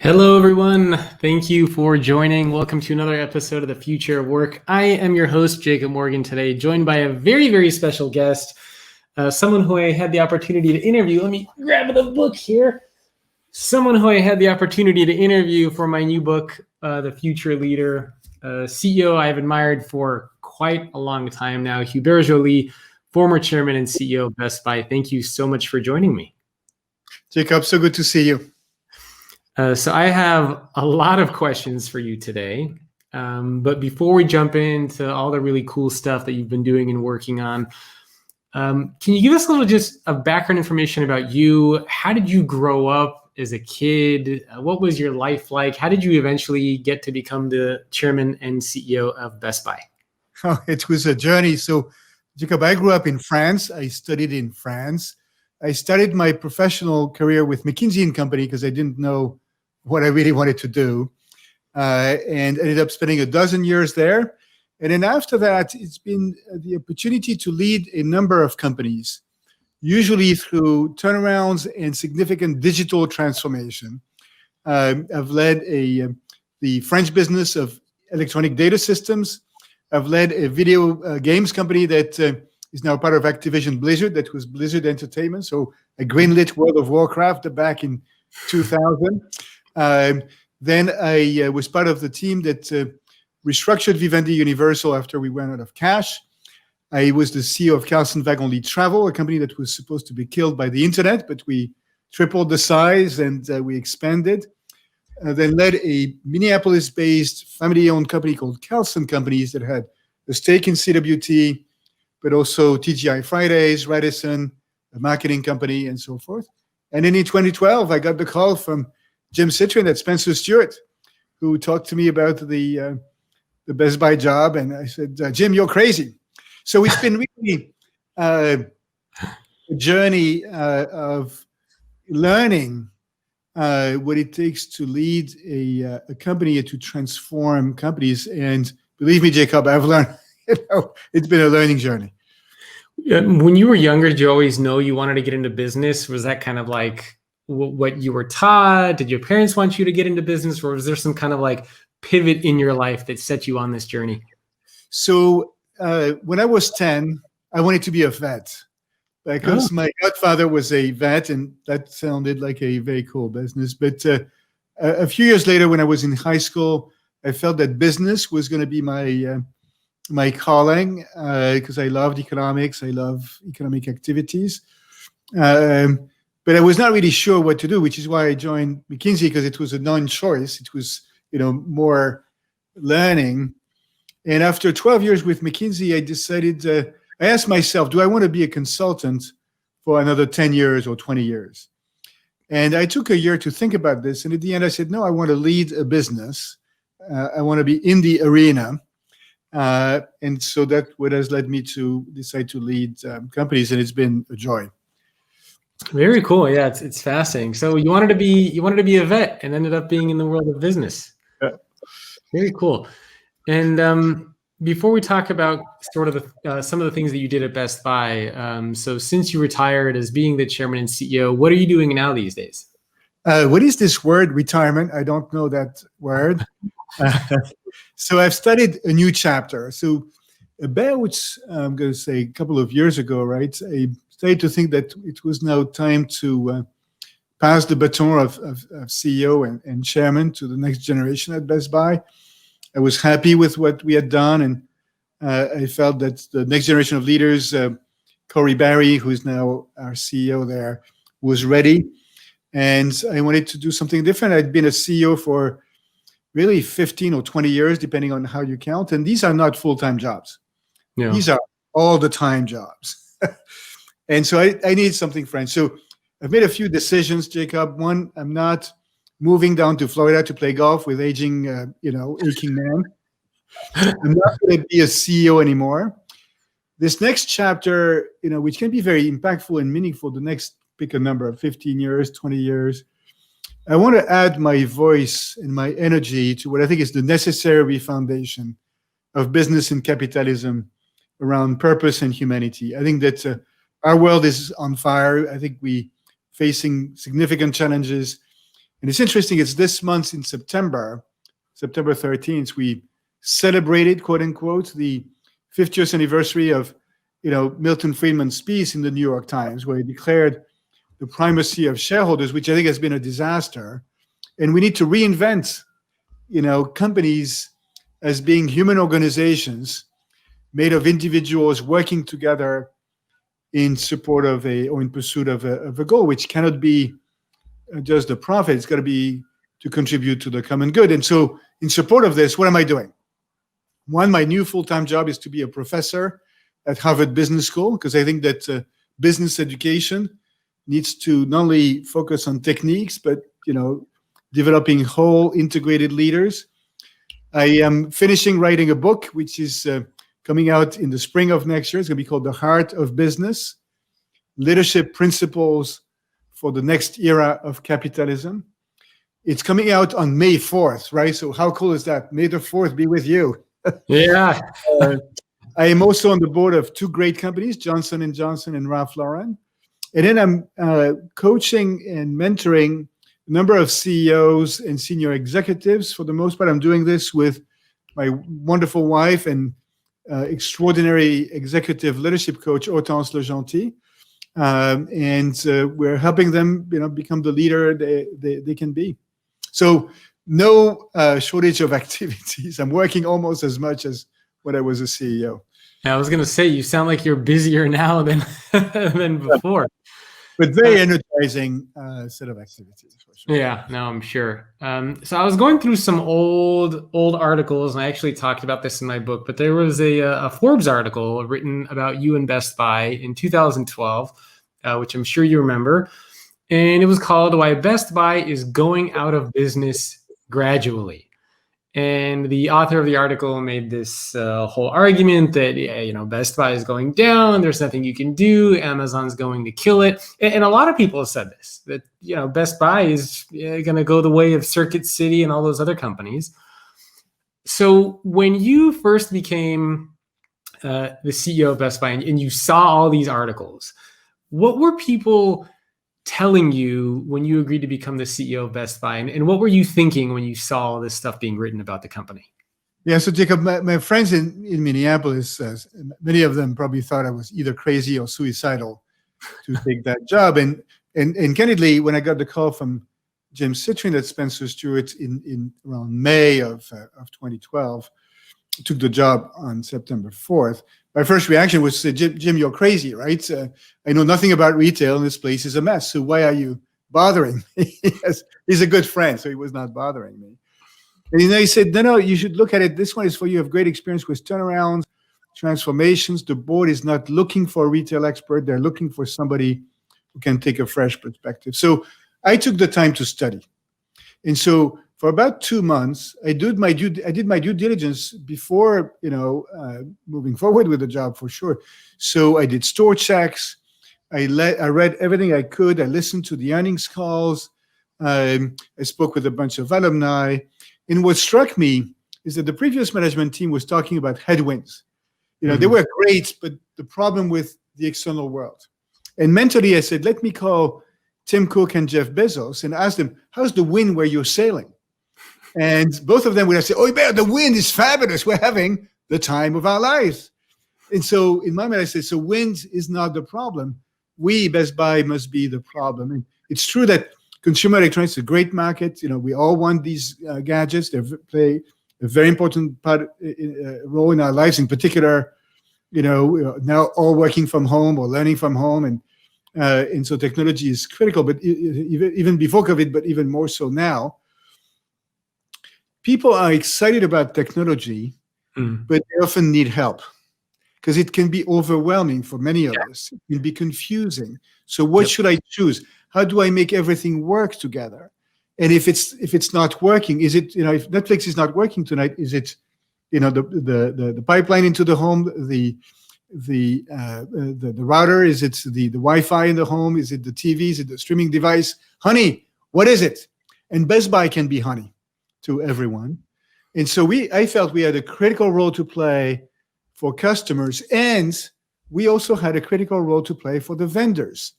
Hello, everyone. Thank you for joining. Welcome to another episode of The Future of Work. I am your host, Jacob Morgan, today, joined by a very, very special guest, someone who I had the opportunity to interview. Let me grab the book here. Someone who I had the opportunity to interview for my new book, The Future Leader, CEO I've admired for quite a long time now, Hubert Joly, former chairman and CEO of Best Buy. Thank you so much for joining me. Jacob, so good to see you. So I have a lot of questions for you today. But before we jump into all the really cool stuff that you've been doing and working on, can you give us a little just of background information about you? How did you grow up as a kid? What was your life like? How did you eventually get to become the chairman and CEO of Best Buy? Oh, it was a journey. So, Jacob, I grew up in France. I studied in France. I started my professional career with McKinsey & Company because I didn't know what I really wanted to do, and ended up spending a dozen years there. And then after that, it's been the opportunity to lead a number of companies, usually through turnarounds and significant digital transformation. I've led the French business of electronic data systems. I've led a video games company that is now part of Activision Blizzard, that was Blizzard Entertainment. So I greenlit World of Warcraft back in 2000. Then I was part of the team that restructured Vivendi Universal after we ran out of cash. I was the CEO of Carlson Wagonlit Travel, a company that was supposed to be killed by the internet, but we tripled the size and we expanded. Then led a Minneapolis-based family-owned company called Carlson Companies that had a stake in CWT, but also TGI Fridays, Radisson, a marketing company, and so forth. And then in 2012, I got the call from Jim Citrin at Spencer Stewart, who talked to me about the Best Buy job. And I said, Jim, you're crazy. So it's been really a journey of learning what it takes to lead a company and to transform companies. And believe me, Jacob, I've learned, it's been a learning journey. When you were younger, did you always know you wanted to get into business? Was that kind of like what you were taught? Did your parents want you to get into business, or was there some kind of like pivot in your life that set you on this journey? So when I was 10, I wanted to be a vet because my godfather was a vet, and that sounded like a very cool business. But a few years later, when I was in high school, I felt that business was going to be my calling because I loved economics. I love economic activities. But I was not really sure what to do, which is why I joined McKinsey, because it was a non-choice. It was, more learning. And after 12 years with McKinsey, I decided, I asked myself, do I want to be a consultant for another 10 years or 20 years? And I took a year to think about this. And at the end, I said, no, I want to lead a business. I want to be in the arena. And so that's what has led me to decide to lead companies. And it's been a joy. Very cool. Yeah, it's fascinating. So you wanted to be a vet and ended up being in the world of business. Yeah. Very cool. And before we talk about sort of some of the things that you did at Best Buy, so since you retired as being the chairman and CEO, what are you doing now these days? What is this word, retirement? I don't know that word. So I've studied a new chapter. So about, I'm going to say a couple of years ago, right, I started to think that it was now time to pass the baton of CEO and chairman to the next generation at Best Buy. I was happy with what we had done, and I felt that the next generation of leaders, Corey Barry, who is now our CEO there, was ready. And I wanted to do something different. I'd been a CEO for really 15 or 20 years, depending on how you count. And these are not full-time jobs. Yeah. These are all-the-time jobs. And so I need something fresh. So I've made a few decisions, Jacob. One, I'm not moving down to Florida to play golf with aching man. I'm not going to be a CEO anymore. This next chapter, which can be very impactful and meaningful, the next, pick a number, 15 years, 20 years, I want to add my voice and my energy to what I think is the necessary foundation of business and capitalism around purpose and humanity. I think that our world is on fire. I think we're facing significant challenges. And it's interesting, it's this month in September 13th, we celebrated, quote unquote, the 50th anniversary of, Milton Friedman's piece in the New York Times, where he declared the primacy of shareholders, which I think has been a disaster. And we need to reinvent, companies as being human organizations made of individuals working together in support of or in pursuit of a goal, which cannot be just the profit. It's got to be to contribute to the common good. And so in support of this, what am I doing? One, my new full-time job is to be a professor at Harvard Business School, because I think that business education needs to not only focus on techniques, but, developing whole integrated leaders. I am finishing writing a book, which is coming out in the spring of next year. It's going to be called The Heart of Business, Leadership Principles for the Next Era of Capitalism. It's coming out on May 4th, right? So how cool is that? May the 4th be with you. Yeah. I am also on the board of two great companies, Johnson & Johnson and Ralph Lauren. And then I'm coaching and mentoring a number of CEOs and senior executives. For the most part, I'm doing this with my wonderful wife and extraordinary executive leadership coach, Hortense Legentil. And we're helping them, become the leader they can be. So no shortage of activities. I'm working almost as much as when I was a CEO. I was going to say, you sound like you're busier now than before. But very energizing set of activities, for sure. Yeah, no, I'm sure. So I was going through some old articles, and I actually talked about this in my book, but there was a Forbes article written about you and Best Buy in 2012, which I'm sure you remember. And it was called Why Best Buy is Going Out of Business Gradually. And the author of the article made this whole argument that, Best Buy is going down. There's nothing you can do. Amazon's going to kill it. And a lot of people have said this, that, Best Buy is going to go the way of Circuit City and all those other companies. So when you first became the CEO of Best Buy and you saw all these articles, what were people telling you when you agreed to become the CEO of Best Buy? And what were you thinking when you saw all this stuff being written about the company? Yeah, so Jacob, my friends in Minneapolis, many of them probably thought I was either crazy or suicidal to take that job. And candidly, when I got the call from Jim Citrin at Spencer Stewart in around May of 2012, took the job on September 4th. My first reaction was, Jim, you're crazy, right? I know nothing about retail, and this place is a mess. So why are you bothering me? He's a good friend, so he was not bothering me. And he said, no, you should look at it. This one is for you. You have great experience with turnarounds, transformations. The board is not looking for a retail expert. They're looking for somebody who can take a fresh perspective. So I took the time to study. And so for about 2 months, I did my due diligence before, moving forward with the job, for sure. So I did store checks. I read everything I could. I listened to the earnings calls. I spoke with a bunch of alumni. And what struck me is that the previous management team was talking about headwinds. They were great, but the problem with the external world. And mentally, I said, let me call Tim Cook and Jeff Bezos and ask them, how's the wind where you're sailing? And both of them would have said, oh, man, the wind is fabulous. We're having the time of our lives. And so in my mind, I said, so wind is not the problem. We, Best Buy, must be the problem. And it's true that consumer electronics is a great market. We all want these gadgets. They play a very important role in our lives. In particular, now all working from home or learning from home. And so technology is critical, but even before COVID, but even more so now. People are excited about technology, but they often need help because it can be overwhelming for many of us. It can be confusing. So what should I choose? How do I make everything work together? And if it's not working, is it, if Netflix is not working tonight, is it, the pipeline into the home, the router? Is it the Wi-Fi in the home? Is it the TV? Is it the streaming device? Honey, what is it? And Best Buy can be honey to everyone. And so I felt we had a critical role to play for customers, and we also had a critical role to play for the vendors.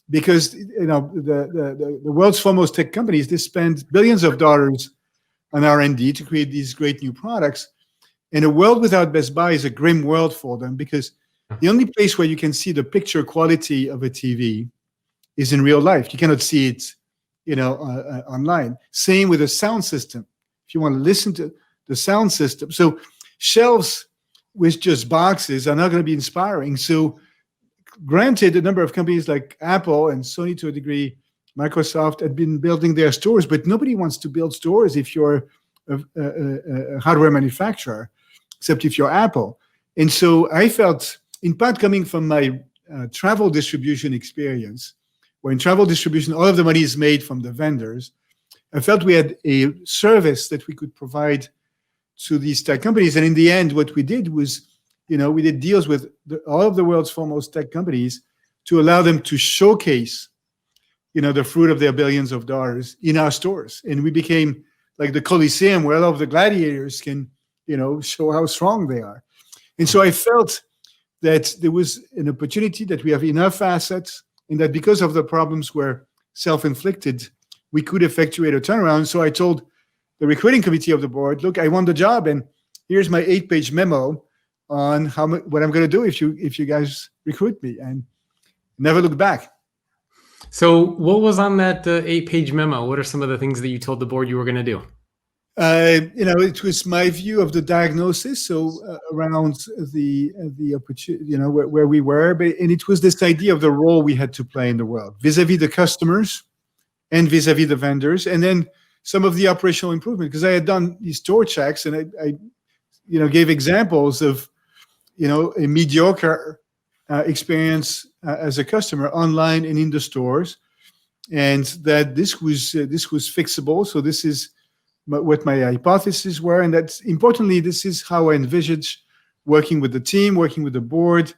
because the world's foremost tech companies, they spend billions of dollars on R&D to create these great new products. And a world without Best Buy is a grim world for them, because the only place where you can see the picture quality of a TV is in real life. You cannot see it, online. Same with a sound system. If you want to listen to the sound system, so shelves with just boxes are not going to be inspiring. So, granted, a number of companies like Apple and Sony, to a degree, Microsoft, had been building their stores, but nobody wants to build stores if you're a hardware manufacturer, except if you're Apple. And so I felt, in part coming from my travel distribution experience, where in travel distribution, all of the money is made from the vendors, I felt we had a service that we could provide to these tech companies. And in the end, what we did was, we did deals with all of the world's foremost tech companies to allow them to showcase, the fruit of their billions of dollars in our stores. And we became like the Coliseum, where all of the gladiators can, show how strong they are. And so I felt that there was an opportunity, that we have enough assets, and that because of the problems were self-inflicted, we could effectuate a turnaround. So I told the recruiting committee of the board, look, I want the job, and here's my 8-page memo on what I'm going to do if you guys recruit me, and never look back. So what was on that 8-page memo? What are some of the things that you told the board you were going to do? It was my view of the diagnosis, so around the opportunity, where we were, and it was this idea of the role we had to play in the world vis-a-vis the customers and vis-a-vis the vendors, and then some of the operational improvement, because I had done these store checks, and I gave examples of, a mediocre experience as a customer online and in the stores, and that this was fixable. So this is what my hypotheses were, and that's importantly, this is how I envisaged working with the team, working with the board,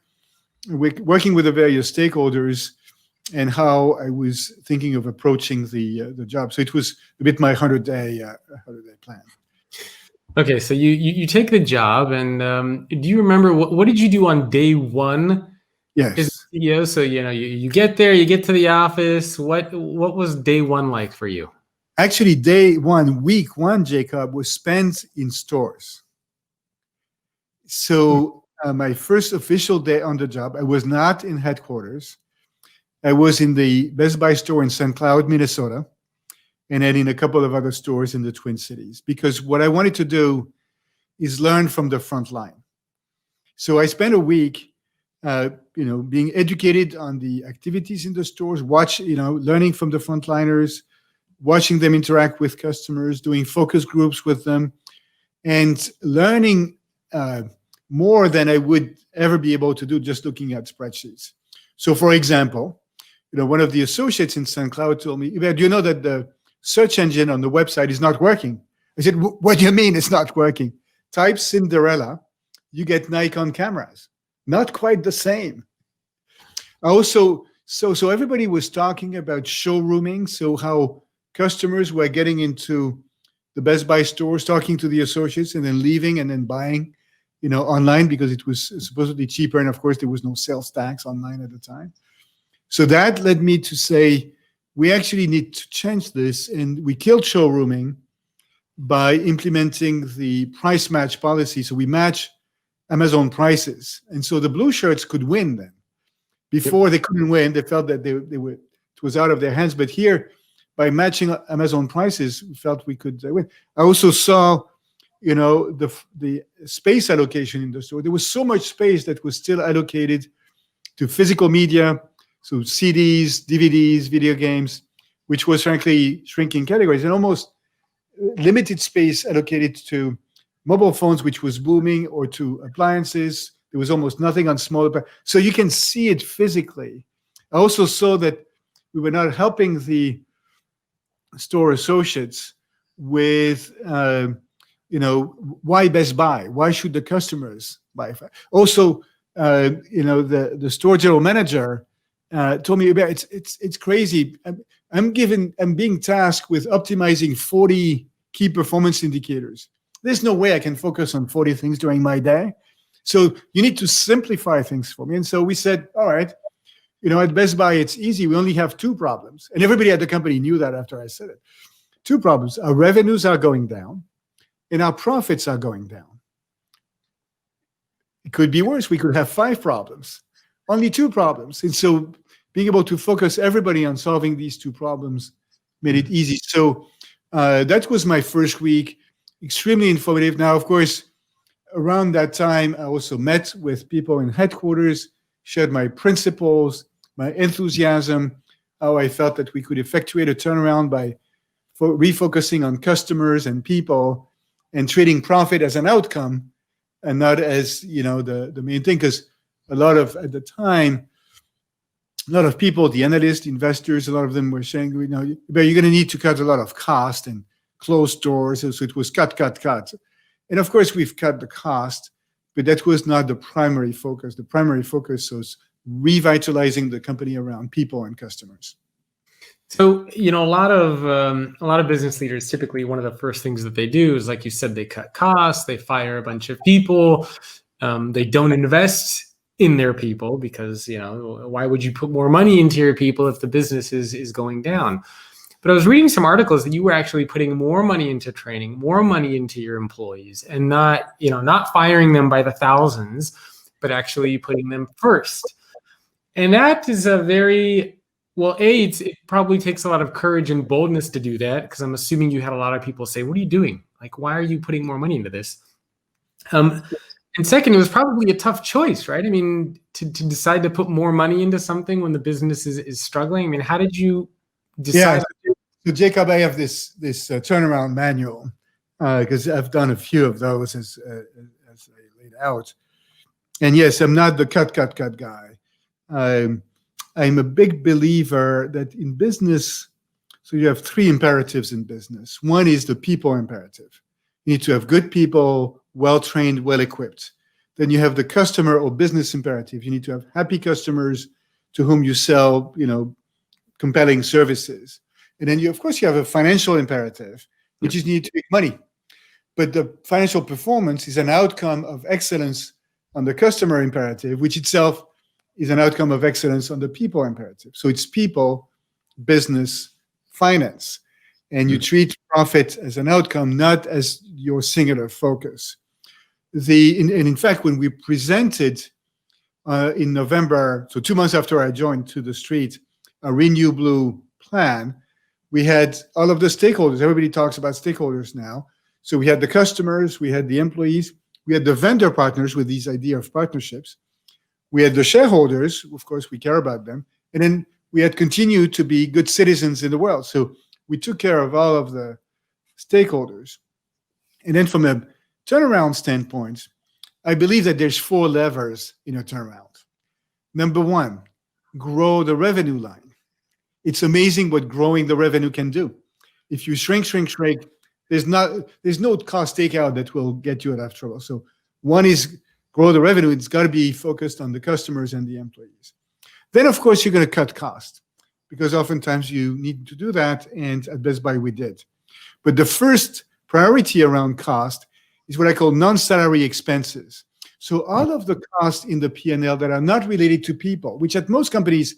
working with the various stakeholders, and how I was thinking of approaching the job. So it was a bit my 100-day plan. Okay, so you take the job, and do you remember what did you do on day one? Yes. As CEO, so you get there, you get to the office. What was day one like for you? Actually, week one, Jacob, was spent in stores. So my first official day on the job, I was not in headquarters. I was in the Best Buy store in St. Cloud, Minnesota, and then in a couple of other stores in the Twin Cities, because what I wanted to do is learn from the front line. So I spent a week, being educated on the activities in the stores, learning from the frontliners, watching them interact with customers, doing focus groups with them, and learning more than I would ever be able to do just looking at spreadsheets. So, for example, one of the associates in St. Cloud told me, do you know that the search engine on the website is not working? I said, what do you mean it's not working? Type Cinderella, you get Nikon cameras. Not quite the same. Also, so everybody was talking about showrooming, so how customers were getting into the Best Buy stores, talking to the associates, and then leaving and then buying, online, because it was supposedly cheaper. And of course, there was no sales tax online at the time. So that led me to say, we actually need to change this. And we killed showrooming by implementing the price match policy. So we match Amazon prices. And so the blue shirts could win then. Before, they couldn't win. They felt that it was out of their hands. But here, by matching Amazon prices, we felt we could win. I also saw, the space allocation in the store. There was so much space that was still allocated to physical media, so CDs, DVDs, video games, which was frankly shrinking categories, and almost limited space allocated to mobile phones, which was booming, or to appliances. There was almost nothing on smaller. So you can see it physically. I also saw that we were not helping the store associates with, why Best Buy? Why should the customers buy? Also, the store general manager told me about it's crazy. I'm being tasked with optimizing 40 key performance indicators. There's no way I can focus on 40 things during my day. So you need to simplify things for me. And so we said, all right, At Best Buy, it's easy. We only have two problems. And everybody at the company knew that after I said it. Two problems. Our revenues are going down and our profits are going down. It could be worse. We could have 5 problems, only 2 problems. And so being able to focus everybody on solving these 2 problems made it easy. So that was my first week, extremely informative. Now, of course, around that time, I also met with people in headquarters, shared my principles, my enthusiasm, how I felt that we could effectuate a turnaround by refocusing on customers and people and treating profit as an outcome and not as, the main thing. Because at the time, a lot of people, the analysts, investors, a lot of them were saying, you're going to need to cut a lot of cost and close stores. So it was cut. And of course, we've cut the cost, but that was not the primary focus. The primary focus was revitalizing the company around people and customers. So, a lot of business leaders, typically one of the first things that they do is, like you said, they cut costs, they fire a bunch of people, they don't invest in their people because, why would you put more money into your people if the business is going down? But I was reading some articles that you were actually putting more money into training, more money into your employees, and not firing them by the thousands, but actually putting them first. And that is a very, it probably takes a lot of courage and boldness to do that, because I'm assuming you had a lot of people say, what are you doing? Like, why are you putting more money into this? And second, it was probably a tough choice, right? I mean, to decide to put more money into something when the business is struggling. I mean, how did you decide? Yeah, so Jacob, I have this turnaround manual because I've done a few of those as I laid out. And yes, I'm not the cut guy. I'm a big believer that in business, so you have 3 imperatives in business. One is the people imperative. You need to have good people, well-trained, well-equipped. Then you have the customer or business imperative. You need to have happy customers to whom you sell, compelling services. And then you have a financial imperative, which is you need to make money. But the financial performance is an outcome of excellence on the customer imperative, which itself is an outcome of excellence on the people imperative. So it's people, business, finance. And you treat profit as an outcome, not as your singular focus. In fact, when we presented in November, so 2 months after I joined to the street, a Renew Blue plan, we had all of the stakeholders. Everybody talks about stakeholders now. So we had the customers, we had the employees, we had the vendor partners with these idea of partnerships. We had the shareholders, of course, we care about them. And then we had continued to be good citizens in the world. So we took care of all of the stakeholders. And then from a turnaround standpoint, I believe that there's 4 levers in a turnaround. Number 1, grow the revenue line. It's amazing what growing the revenue can do. If you shrink, there's no cost takeout that will get you out of trouble. So 1 is grow the revenue. It's got to be focused on the customers and the employees. Then, of course, you're going to cut cost because oftentimes you need to do that. And at Best Buy, we did. But the first priority around cost is what I call non-salary expenses. So all of the costs in the P&L that are not related to people, which at most companies,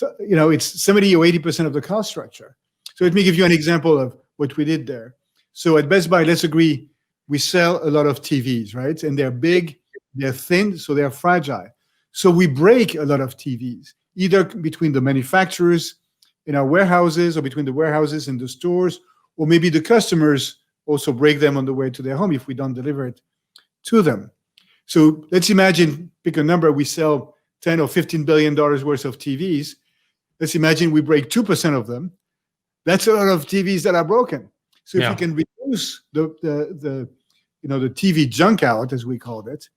it's 70 or 80% of the cost structure. So let me give you an example of what we did there. So at Best Buy, let's agree, we sell a lot of TVs, right? And they're big, they're thin, so they're fragile. So we break a lot of TVs, either between the manufacturers in our warehouses or between the warehouses and the stores, or maybe the customers also break them on the way to their home if we don't deliver it to them. So let's imagine, pick a number, we sell $10 or $15 billion worth of TVs. Let's imagine we break 2% of them. That's a lot of TVs that are broken. So if you can reduce the TV junk out, as we called it,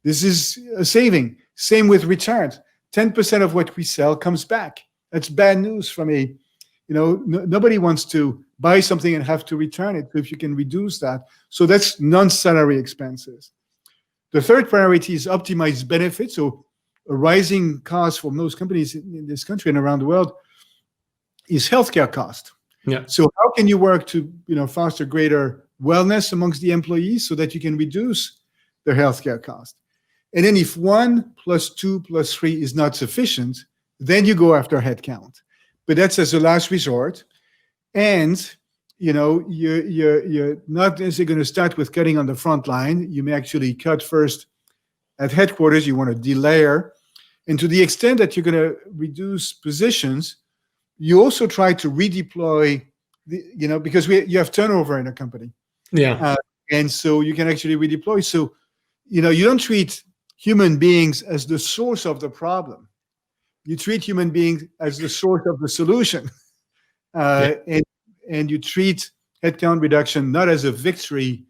this is a saving. Same with returns. 10% of what we sell comes back. That's bad news from nobody wants to buy something and have to return it. So if you can reduce that, so that's non-salary expenses. The third priority is optimize benefits. So a rising cost for most companies in this country and around the world is healthcare cost. Yeah. So how can you work to foster greater wellness amongst the employees so that you can reduce their healthcare cost? And then if 1 + 2 + 3 is not sufficient, Then you go after headcount, but that's as a last resort. And you're not necessarily going to start with cutting on the front line. You may actually cut first at headquarters. You want to delayer, and to the extent that you're going to reduce positions, you also try to redeploy. Because you have turnover in a company. Yeah. And so you can actually redeploy. So, you don't treat human beings as the source of the problem. You treat human beings as the source of the solution. And you treat headcount reduction not as a victory,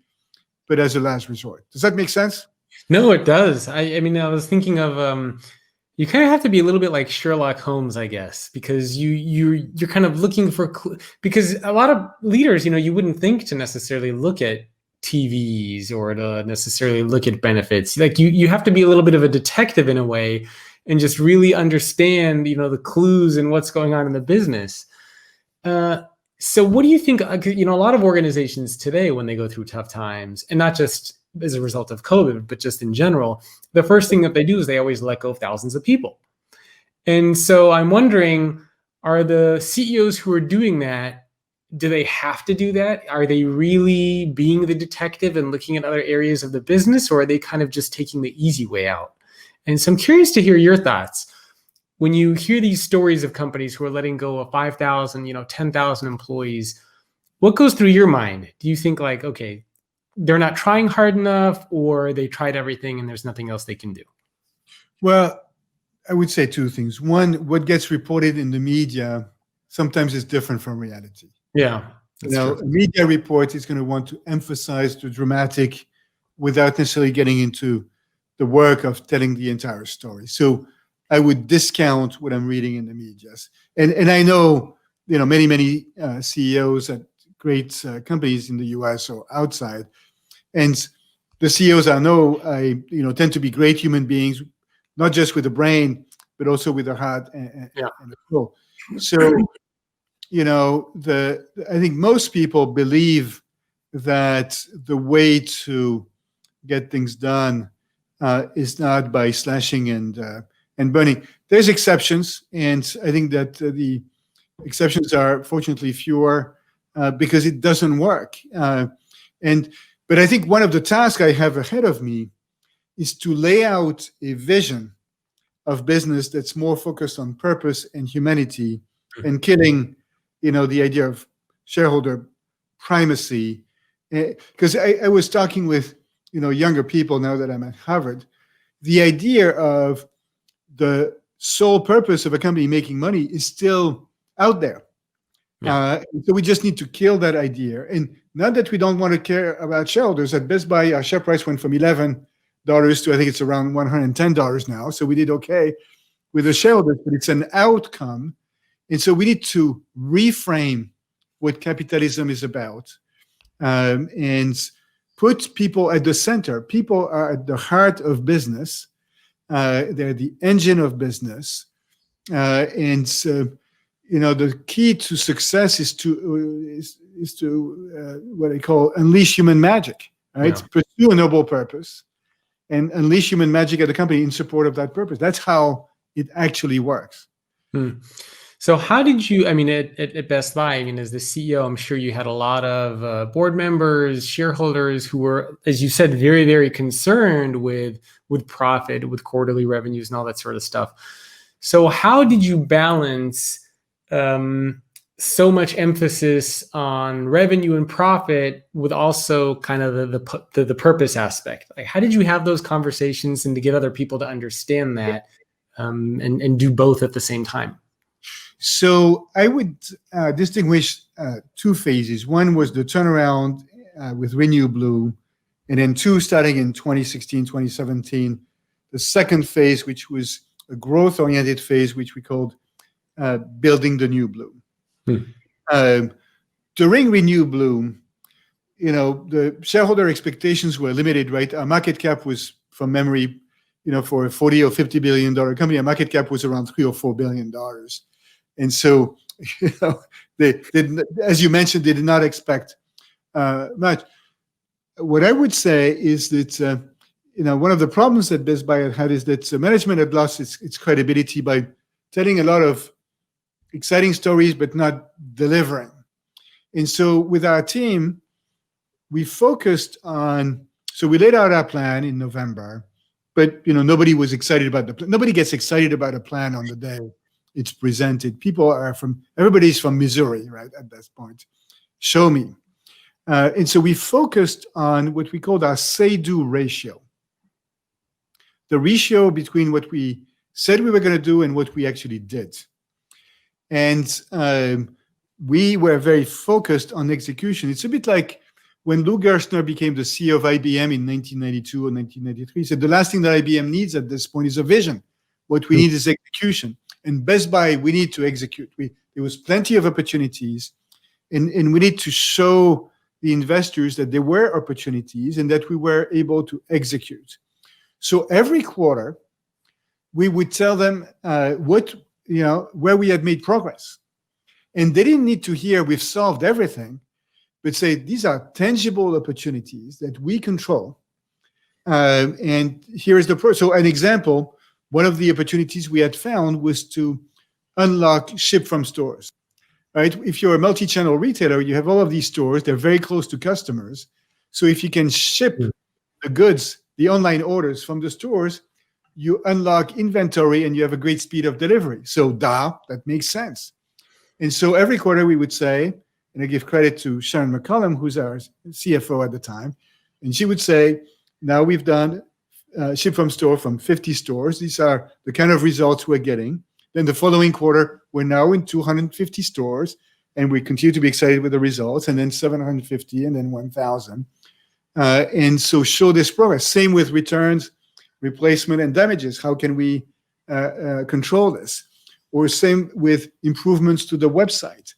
but as a last resort. Does that make sense? No, it does. I mean, I was thinking of you kind of have to be a little bit like Sherlock Holmes, I guess, because you're kind of looking for because a lot of leaders, you wouldn't think to necessarily look at TVs or to necessarily look at benefits. Like you have to be a little bit of a detective in a way and just really understand, the clues and what's going on in the business. So what do you think, a lot of organizations today, when they go through tough times, and not just as a result of COVID, but just in general, the first thing that they do is they always let go of thousands of people. And so I'm wondering, are the CEOs who are doing that, do they have to do that? Are they really being the detective and looking at other areas of the business, or are they kind of just taking the easy way out? And so I'm curious to hear your thoughts. When you hear these stories of companies who are letting go of 5,000, 10,000 employees, what goes through your mind? Do you think like, okay, they're not trying hard enough, or they tried everything and there's nothing else they can do? Well, I would say two things. One, what gets reported in the media sometimes is different from reality. Yeah. A media report is going to want to emphasize the dramatic without necessarily getting into the work of telling the entire story. So I would discount what I'm reading in the media. And I know, many CEOs at great companies in the US or outside. And the CEOs I know, tend to be great human beings, not just with the brain, but also with the heart and the soul. So, I think most people believe that the way to get things done is not by slashing and burning. There's exceptions, and I think that the exceptions are fortunately fewer because it doesn't work. But I think one of the tasks I have ahead of me is to lay out a vision of business that's more focused on purpose and humanity and killing, the idea of shareholder primacy. Because I was talking with, younger people now that I'm at Harvard. The idea of the sole purpose of a company making money is still out there. So we just need to kill that idea. And not that we don't want to care about shareholders. At Best Buy, our share price went from $11 to, I think it's around $110 now. So we did okay with the shareholders, but it's an outcome. And so we need to reframe what capitalism is about and put people at the center. People are at the heart of business. They're the engine of business. The key to success is to what I call unleash human magic, right? Yeah. Pursue a noble purpose and unleash human magic at the company in support of that purpose. That's how it actually works. So how did you, at Best Buy, as the CEO, I'm sure you had a lot of board members, shareholders who were, as you said, very, very concerned with profit, with quarterly revenues and all that sort of stuff. So how did you balance so much emphasis on revenue and profit with also kind of the purpose aspect? Like, how did you have those conversations and to get other people to understand that and do both at the same time? So I would distinguish two phases. One was the turnaround with Renew Blue, and then two starting in 2016, 2017. The second phase, which was a growth-oriented phase, which we called building the new Blue. During Renew Blue, the shareholder expectations were limited, right? Our market cap was, from memory, for a $40 or $50 billion company, our market cap was around $3 or $4 billion. And so, they didn't, as you mentioned, they did not expect much. What I would say is that, one of the problems that Best Buy had is that management had lost its credibility by telling a lot of exciting stories, but not delivering. And so with our team, we focused on, so we laid out our plan in November, but nobody was excited about the plan. Nobody gets excited about a plan on the day it's presented. Everybody's from Missouri, right, at this point. Show me. And so we focused on what we called our say-do ratio. The ratio between what we said we were going to do and what we actually did. And we were very focused on execution. It's a bit like when Lou Gerstner became the CEO of IBM in 1992 or 1993. He said, the last thing that IBM needs at this point is a vision. What we need is execution. And Best Buy, we need to execute. There was plenty of opportunities. And we need to show the investors that there were opportunities and that we were able to execute. So every quarter, we would tell them where we had made progress. And they didn't need to hear we've solved everything, but say these are tangible opportunities that we control. And here is so an example, one of the opportunities we had found was to unlock ship from stores. Right? If you're a multi-channel retailer, you have all of these stores. They're very close to customers. So if you can ship the goods, the online orders from the stores, you unlock inventory and you have a great speed of delivery. So that makes sense. And so every quarter we would say, and I give credit to Sharon McCollum, who's our CFO at the time, and she would say, now we've done ship from store from 50 stores. These are the kind of results we're getting. Then the following quarter, we're now in 250 stores, and we continue to be excited with the results, and then 750, and then 1,000. And so show this progress. Same with returns, replacement, and damages. How can we control this? Or same with improvements to the website.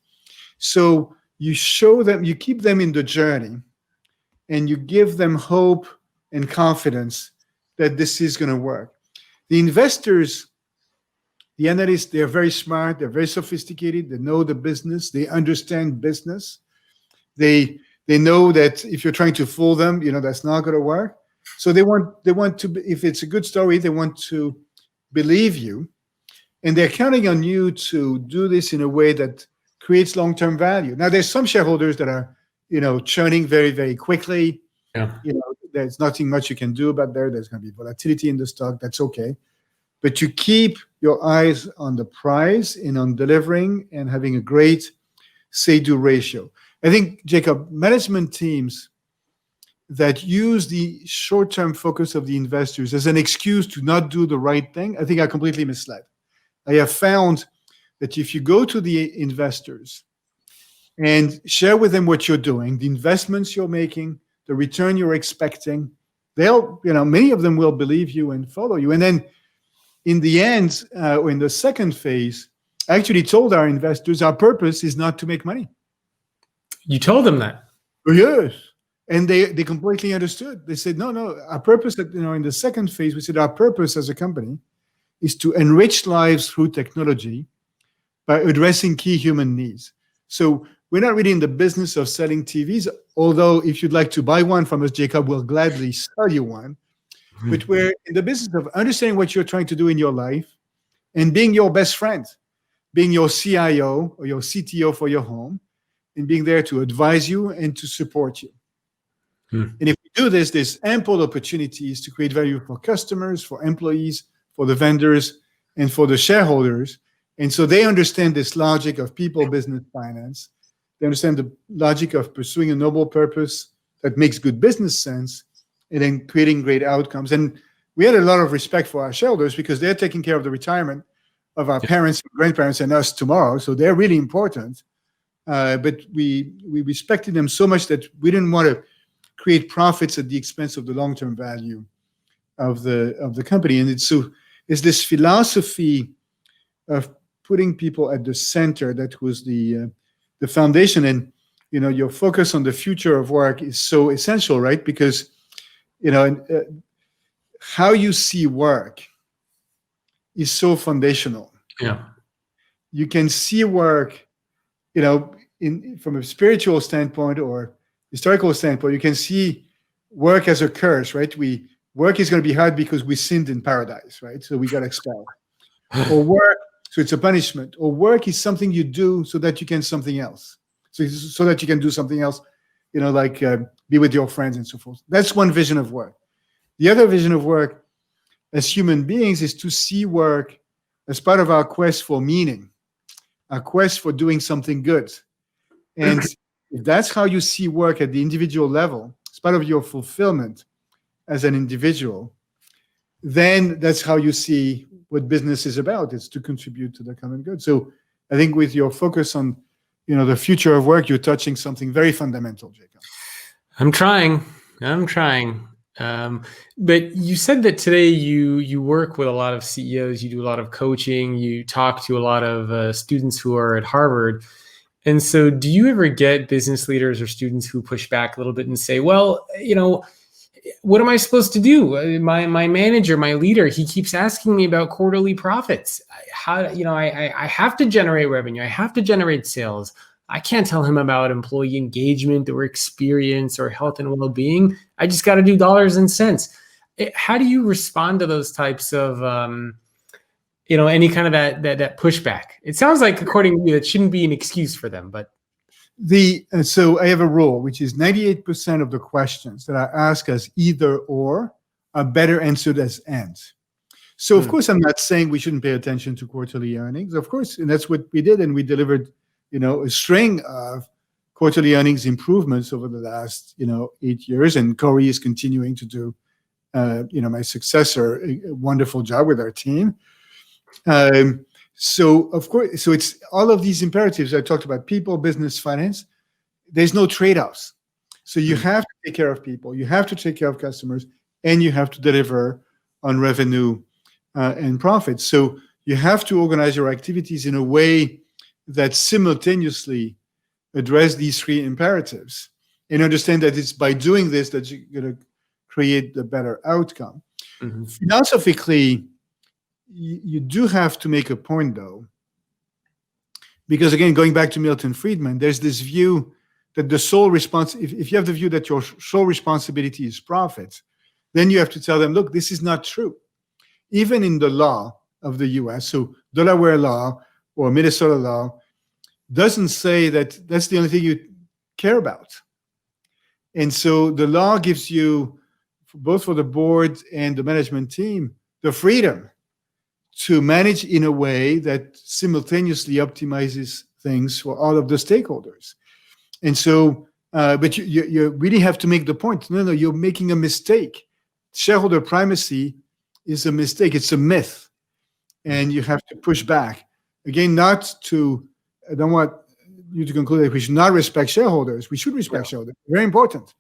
So you show them, you keep them in the journey, and you give them hope and confidence that this is going to work. The investors, the analysts, they're very smart, they're very sophisticated, they know the business, they understand business. They know that if you're trying to fool them, that's not going to work. So they want to, if it's a good story, they want to believe you, and they're counting on you to do this in a way that creates long-term value. Now, there's some shareholders that are, churning very, very quickly. Yeah. There's nothing much you can do about there. There's going to be volatility in the stock. That's okay. But you keep your eyes on the prize and on delivering and having a great say-do ratio. I think, Jacob, management teams that use the short-term focus of the investors as an excuse to not do the right thing, I think are completely misled. I have found that if you go to the investors and share with them what you're doing, the investments you're making, the return you're expecting, many of them will believe you and follow you. And then in the end, or in the second phase, I actually told our investors our purpose is not to make money. You told them that? Yes. And they completely understood. They said, no, our purpose, in the second phase, we said our purpose as a company is to enrich lives through technology by addressing key human needs. So we're not really in the business of selling TVs, although if you'd like to buy one from us, Jacob, we'll gladly sell you one. But we're in the business of understanding what you're trying to do in your life and being your best friend, being your CIO or your CTO for your home, and being there to advise you and to support you. And if we do this, there's ample opportunities to create value for customers, for employees, for the vendors, and for the shareholders. And so they understand this logic of people, business, finance. They understand the logic of pursuing a noble purpose that makes good business sense, and then creating great outcomes. And we had a lot of respect for our shareholders because they're taking care of the retirement of our parents and grandparents and us tomorrow. So they're really important. But we respected them so much that we didn't want to create profits at the expense of the long-term value of the company. And it's this philosophy of putting people at the center that was the foundation. And your focus on the future of work is so essential, right? Because how you see work is so foundational. Yeah. You can see work, from a spiritual standpoint or historical standpoint, you can see work as a curse, right? Work is going to be hard because we sinned in paradise, right? So we got expelled. Or work. So it's a punishment. Or work is something you do so that you can something else. So that you can do something else, like be with your friends and so forth. That's one vision of work. The other vision of work as human beings is to see work as part of our quest for meaning, our quest for doing something good. And if that's how you see work at the individual level, as part of your fulfillment as an individual, then that's how you see what business is about. It's to contribute to the common good. So I think with your focus on, the future of work, you're touching something very fundamental, Jacob. I'm trying. But you said that today you work with a lot of CEOs, you do a lot of coaching, you talk to a lot of students who are at Harvard. And so do you ever get business leaders or students who push back a little bit and say, well, what am I supposed to do? My manager, my leader, he keeps asking me about quarterly profits. I have to generate revenue. I have to generate sales. I can't tell him about employee engagement or experience or health and well-being. I just got to do dollars and cents. How do you respond to those types of, any kind of that pushback? It sounds like, according to you, that shouldn't be an excuse for them, but. So I have a rule, which is 98% of the questions that I ask as either or are better answered as and. So of course, I'm not saying we shouldn't pay attention to quarterly earnings. Of course, and that's what we did. And we delivered, a string of quarterly earnings improvements over the last, 8 years. And Corey is continuing to do, my successor, a wonderful job with our team. So of course, it's all of these imperatives I talked about: people, business, finance. There's no trade-offs. So you have to take care of people, you have to take care of customers, and you have to deliver on revenue and profits. So you have to organize your activities in a way that simultaneously address these three imperatives, and understand that it's by doing this that you're going to create the better outcome. Mm-hmm. Philosophically, you do have to make a point, though, because again, going back to Milton Friedman, there's this view that the sole if you have the view that your sole responsibility is profit, then you have to tell them, look, this is not true. Even in the law of the US, so Delaware law or Minnesota law doesn't say that that's the only thing you care about. And so the law gives you, both for the board and the management team, the freedom to manage in a way that simultaneously optimizes things for all of the stakeholders. And so, but you really have to make the point. No, you're making a mistake. Shareholder primacy is a mistake. It's a myth. And you have to push back. Again, I don't want you to conclude that we should not respect shareholders. We should respect shareholders. Very important.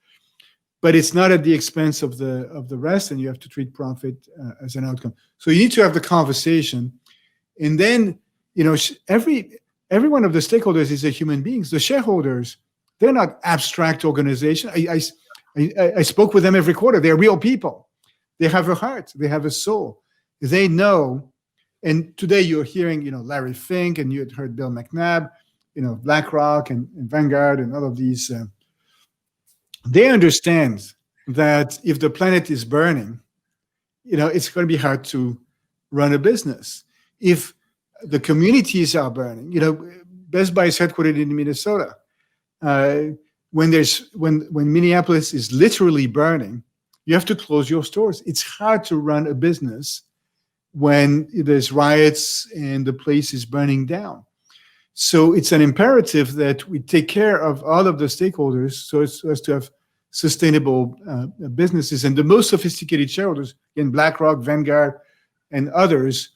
But it's not at the expense of the rest, and you have to treat profit as an outcome. So you need to have the conversation, and then every one of the stakeholders is a human beings. The shareholders, they're not abstract organization. I spoke with them every quarter. They're real people. They have a heart. They have a soul. They know. And today you're hearing Larry Fink, and you had heard Bill McNabb, BlackRock and Vanguard and all of these. They understand that if the planet is burning, it's going to be hard to run a business. If the communities are burning, Best Buy is headquartered in Minnesota. When Minneapolis is literally burning, you have to close your stores. It's hard to run a business when there's riots and the place is burning down. So it's an imperative that we take care of all of the stakeholders so as to have sustainable businesses. And the most sophisticated shareholders, in BlackRock, Vanguard, and others,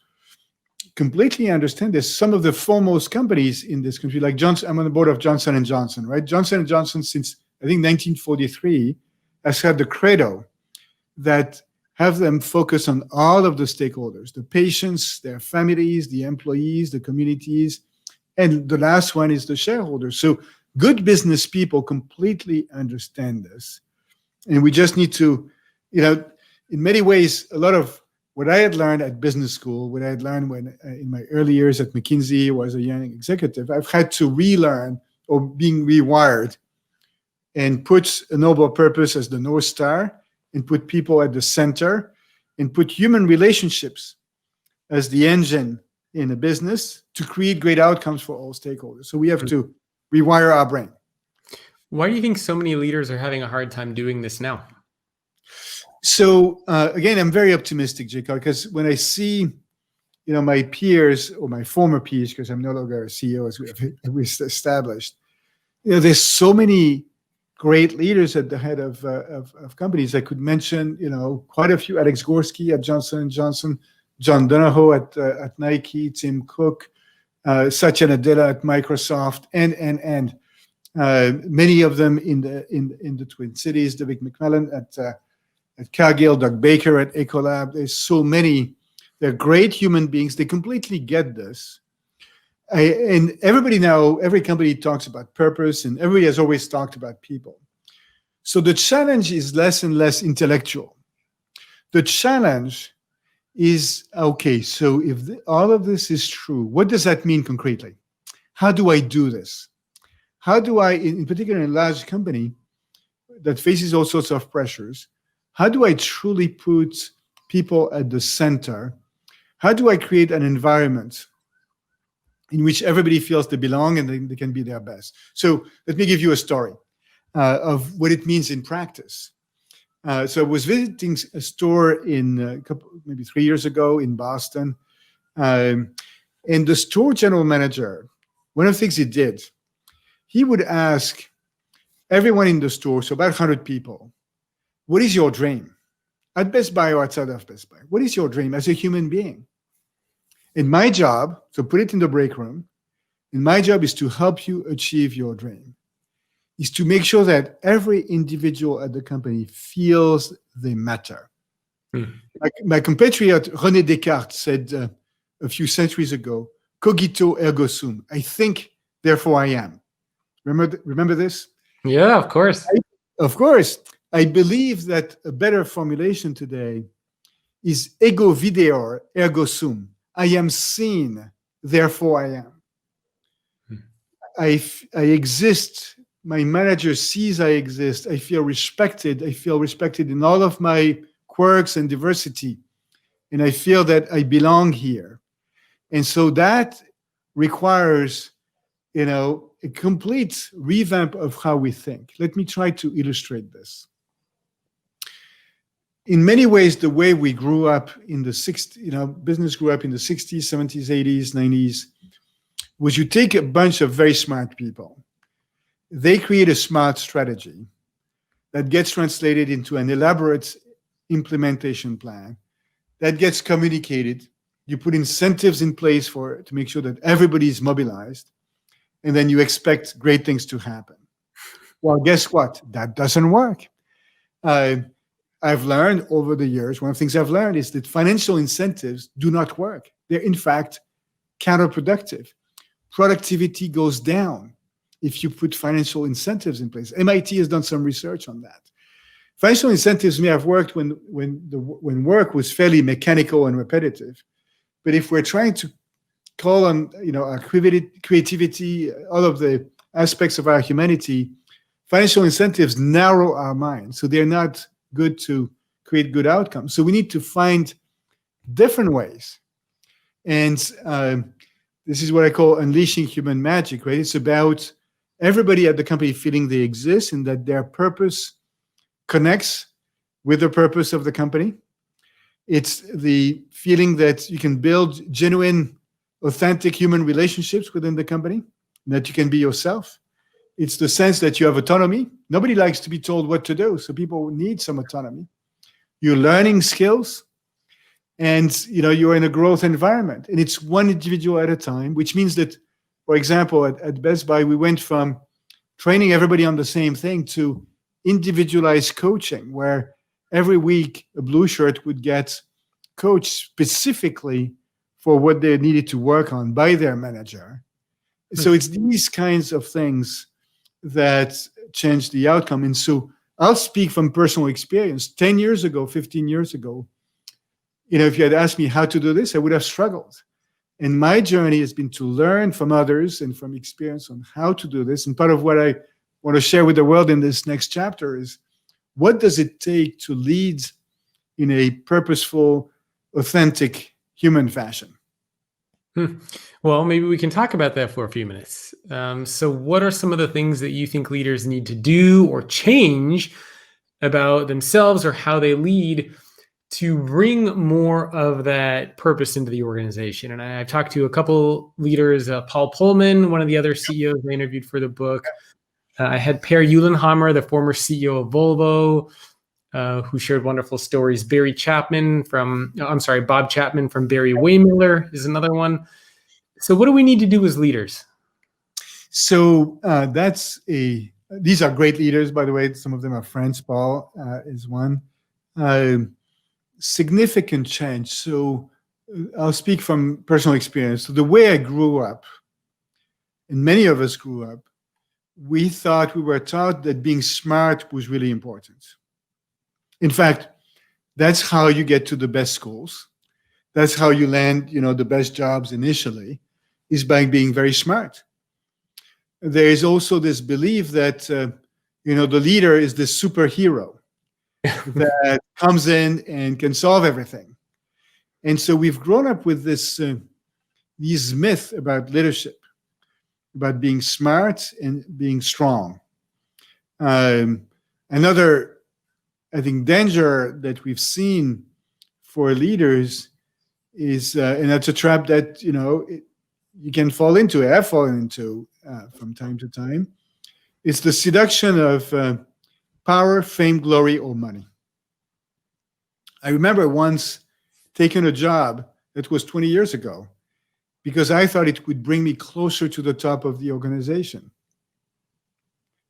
completely understand this. Some of the foremost companies in this country, like Johnson, I'm on the board of Johnson & Johnson, right? Johnson & Johnson, since I think 1943, has had the credo that have them focus on all of the stakeholders, the patients, their families, the employees, the communities, and the last one is the shareholders. So good business people completely understand this. And we just need to, in many ways, a lot of what I had learned at business school, what I had learned when in my early years at McKinsey was a young executive, I've had to relearn or being rewired and put a noble purpose as the North Star and put people at the center and put human relationships as the engine in a business to create great outcomes for all stakeholders. So we have to rewire our brain. Why do you think so many leaders are having a hard time doing this now? So again, I'm very optimistic, Jacob, because when I see, my peers or my former peers, because I'm no longer a CEO as we established, there's so many great leaders at the head of companies. I could mention, quite a few: Alex Gorski at Johnson & Johnson, John Donahoe at Nike, Tim Cook, Satya Nadella at Microsoft, and many of them in the Twin Cities. David McMillan at Cargill, Doug Baker at Ecolab. There's so many. They're great human beings. They completely get this. And everybody now, every company talks about purpose, and everybody has always talked about people. So the challenge is less and less intellectual. The challenge is, okay, so if all of this is true, what does that mean concretely? How do I do this? How do I, in particular in a large company that faces all sorts of pressures, how do I truly put people at the center? How do I create an environment in which everybody feels they belong and they can be their best? So let me give you a story of what it means in practice. So I was visiting a store maybe 3 years ago in Boston, and the store general manager, one of the things he did, he would ask everyone in the store, so about 100 people, what is your dream? At Best Buy or outside of Best Buy, what is your dream as a human being? And my job, so put it in the break room, and my job is to help you achieve your dream, is to make sure that every individual at the company feels they matter. My compatriot René Descartes said a few centuries ago, cogito ergo sum, I think, therefore I am. Remember this? Yeah, of course. Of course. I believe that a better formulation today is ego videor ergo sum. I am seen, therefore I am. I exist. My manager sees I exist. I feel respected. I feel respected in all of my quirks and diversity. And I feel that I belong here. And so that requires, a complete revamp of how we think. Let me try to illustrate this. In many ways, the way we grew up in the 60s, business grew up in the 60s, 70s, 80s, 90s, was you take a bunch of very smart people. They create a smart strategy that gets translated into an elaborate implementation plan that gets communicated. You put incentives in place to make sure that everybody is mobilized, and then you expect great things to happen. Well, guess what? That doesn't work. I've learned over the years, one of the things I've learned is that financial incentives do not work. They're in fact counterproductive. Productivity goes down if you put financial incentives in place. MIT has done some research on that. Financial incentives may have worked when work was fairly mechanical and repetitive, but if we're trying to call on our creativity, all of the aspects of our humanity, financial incentives narrow our minds, so they're not good to create good outcomes. So we need to find different ways. And this is what I call unleashing human magic, right? It's about everybody at the company feeling they exist and that their purpose connects with the purpose of the company. It's the feeling that you can build genuine, authentic human relationships within the company, that you can be yourself. It's the sense that you have autonomy. Nobody likes to be told what to do, so people need some autonomy. You're learning skills, and you're in a growth environment, and it's one individual at a time, which means that, for example, at Best Buy, we went from training everybody on the same thing to individualized coaching, where every week a blue shirt would get coached specifically for what they needed to work on by their manager. So it's these kinds of things that change the outcome. And so I'll speak from personal experience. 10 years ago, 15 years ago, if you had asked me how to do this, I would have struggled. And my journey has been to learn from others and from experience on how to do this. And part of what I want to share with the world in this next chapter is, what does it take to lead in a purposeful, authentic, human fashion? Hmm. Well, maybe we can talk about that for a few minutes. So, what are some of the things that you think leaders need to do or change about themselves or how they lead to bring more of that purpose into the organization? And I've talked to a couple leaders, Paul Pullman, one of the other CEOs I interviewed for the book. I had Per Eulenhammer, the former CEO of Volvo, who shared wonderful stories. Bob Chapman from Barry Waymiller is another one. So what do we need to do as leaders? So these are great leaders, by the way. Some of them are friends. Paul is one. Significant change. So I'll speak from personal experience. So the way I grew up, and many of us grew up, we were taught that being smart was really important. In fact, that's how you get to the best schools. That's how you land, the best jobs initially, is by being very smart. There is also this belief that, the leader is this superhero that comes in and can solve everything. And so we've grown up with these myths about leadership, about being smart and being strong. Another, I think, danger that we've seen for leaders is, and that's a trap that, you can fall into. I've fallen into from time to time. It's the seduction of power, fame, glory, or money. I remember once taking a job that was 20 years ago because I thought it would bring me closer to the top of the organization.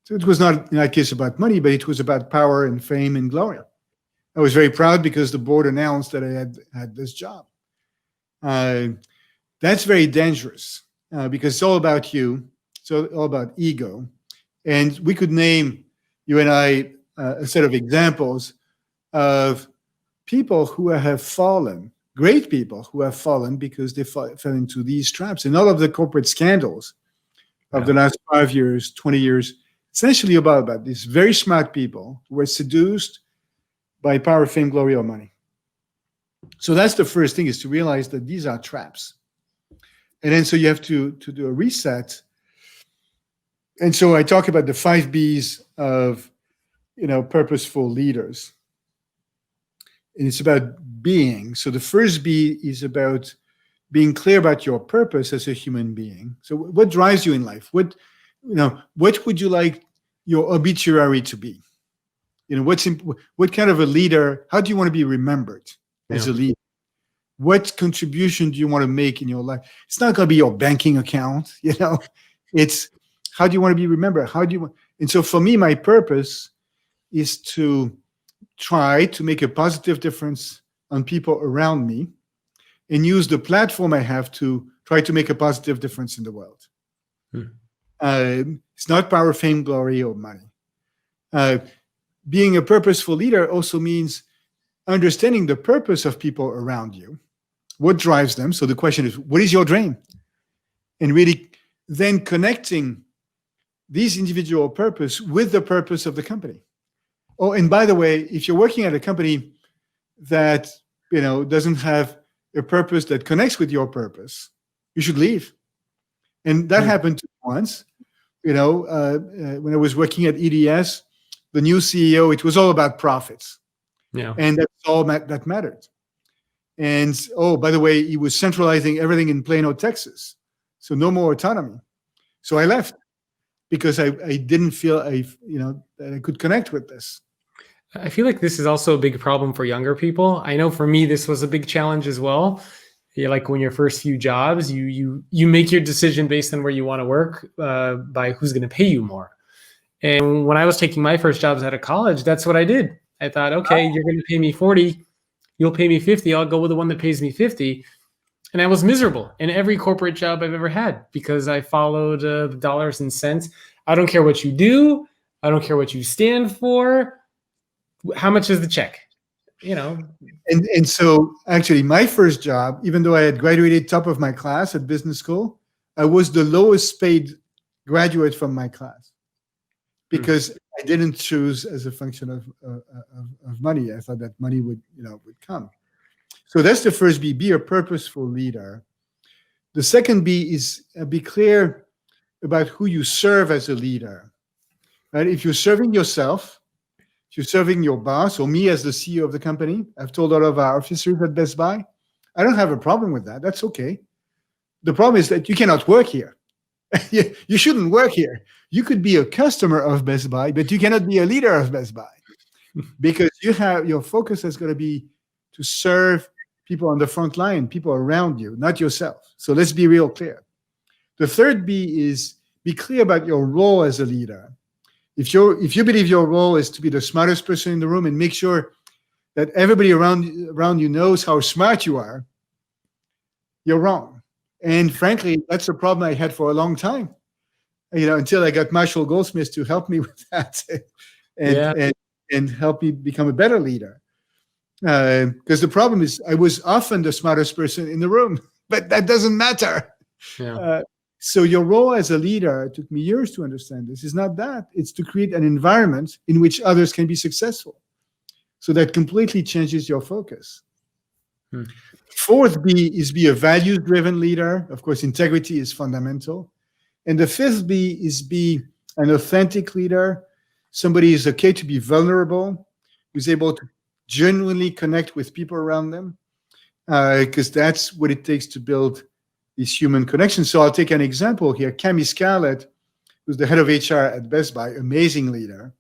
So it was not, in that case, about money, but it was about power and fame and glory. I was very proud because the board announced that I had this job. That's very dangerous because it's all about you. It's all about ego. And we could name, you and I, a set of examples of people who have fallen, great people who have fallen because they fell into these traps. And all of the corporate scandals of the last 5 years, 20 years, essentially about these very smart people who were seduced by power, fame, glory, or money. So that's the first thing, is to realize that these are traps. And then so you have to do a reset. And so I talk about the 5 B's of, purposeful leaders. And it's about being. So the first B is about being clear about your purpose as a human being. So what drives you in life? What would you like your obituary to be? What kind of a leader, how do you want to be remembered as a leader? What contribution do you want to make in your life? It's not going to be your banking account, It's how do you want to be remembered? And so for me, my purpose is to try to make a positive difference on people around me and use the platform I have to try to make a positive difference in the world. It's not power, fame, glory, or money. Being a purposeful leader also means understanding the purpose of people around you, what drives them. So the question is, what is your dream? And really then connecting these individual purpose with the purpose of the company. Oh, and by the way, if you're working at a company that, doesn't have a purpose that connects with your purpose, you should leave. And that happened to me once. When I was working at EDS, the new CEO, it was all about profits. Yeah. And that's all that mattered. And, by the way, he was centralizing everything in Plano, Texas. So no more autonomy. So I left because I didn't feel that I could connect with this. I feel like this is also a big problem for younger people. I know for me, this was a big challenge as well. Like when your first few jobs, you make your decision based on where you want to work by who's going to pay you more. And when I was taking my first jobs out of college, that's what I did. I thought, okay, you're going to pay me 40, you'll pay me 50. I'll go with the one that pays me 50. And I was miserable in every corporate job I've ever had because I followed the dollars and cents. I don't care what you do. I don't care what you stand for. How much is the check? And so actually my first job, even though I had graduated top of my class at business school, I was the lowest paid graduate from my class because I didn't choose as a function of money. I thought that money would come. So that's the first B. Be a purposeful leader. The second B is be clear about who you serve as a leader. Right? If you're serving yourself, if you're serving your boss or me as the CEO of the company, I've told all of our officers at Best Buy, I don't have a problem with that. That's okay. The problem is that you cannot work here. You shouldn't work here. You could be a customer of Best Buy, but you cannot be a leader of Best Buy because your focus is going to be to serve people on the front line, people around you, not yourself. So let's be real clear. The third B is be clear about your role as a leader. If you believe your role is to be the smartest person in the room and make sure that everybody around you knows how smart you are, you're wrong. And frankly, that's a problem I had for a long time, until I got Marshall Goldsmith to help me with that and help me become a better leader. Because the problem is I was often the smartest person in the room, but that doesn't matter. Yeah. So your role as a leader, it took me years to understand this, is not that. It's to create an environment in which others can be successful. So that completely changes your focus. Fourth B is be a values-driven leader. Of course, integrity is fundamental. And the fifth B is be an authentic leader. Somebody is okay to be vulnerable, who's able to genuinely connect with people around them, because that's what it takes to build these human connections. So I'll take an example here. Cami Scarlett, who's the head of HR at Best Buy, amazing leader.